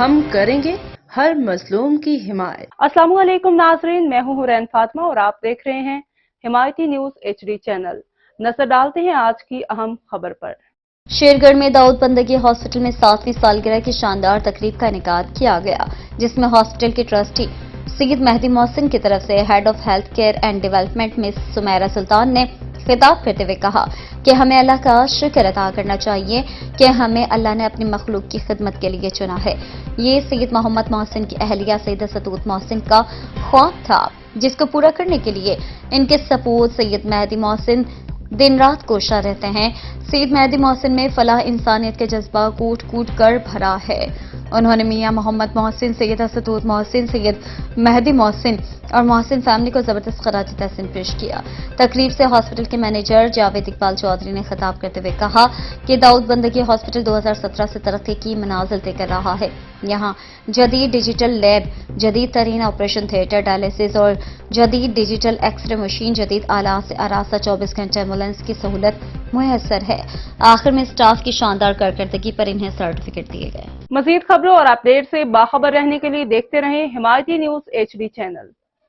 ہم کریں گے ہر مظلوم کی حمایت۔ السلام علیکم ناظرین، میں ہوں حورین فاطمہ اور آپ دیکھ رہے ہیں حمایتی نیوز HD چینل۔ نظر ڈالتے ہیں آج کی اہم خبر پر۔ شیرگڑھ میں داؤد بندگی ہاسپٹل میں 7ویں سالگرہ کی شاندار تقریب کا انعقاد کیا گیا، جس میں ہاسپٹل کے ٹرسٹی سید مہدی محسن کی طرف سے head of health care and development miss Sameera Sultan نے خطاب کرتے ہوئے کہا کہ ہمیں اللہ کا شکر ادا کرنا چاہیے کہ ہمیں اللہ نے اپنی مخلوق کی خدمت کے لیے چنا ہے۔ یہ سید محمد محسن کی اہلیہ سیدہ ستوت محسن کا خواب تھا، جس کو پورا کرنے کے لیے ان کے سپوت سید مہدی محسن دن رات کوشاں رہتے ہیں۔ سید مہدی محسن میں فلاح انسانیت کے جذبہ کوٹ کوٹ کر بھرا ہے۔ انہوں نے میاں محمد محسن، سیدہ ستوت محسن، سید مہدی محسن اور محسن فیملی کو زبردست خراج تحسین پیش کیا۔ تقریب سے ہاسپٹل کے مینیجر جاوید اقبال چودھری نے خطاب کرتے ہوئے کہا کہ داؤد بندگی ہاسپٹل 2017 سے ترقی کی منازل طے کر رہا ہے۔ یہاں جدید ڈیجیٹل لیب، جدید ترین آپریشن تھیٹر، ڈائلیسس اور جدید ڈیجیٹل ایکس رے مشین، جدید آلات سے آراستہ 24 گھنٹے ایمبولینس کی سہولت میسر ہے۔ آخر میں اسٹاف کی شاندار کارکردگی پر انہیں سرٹیفکیٹ دیے گئے۔ مزید خبروں اور اپڈیٹ سے باخبر رہنے کے لیے دیکھتے رہیں حمایتی نیوز HD چینل۔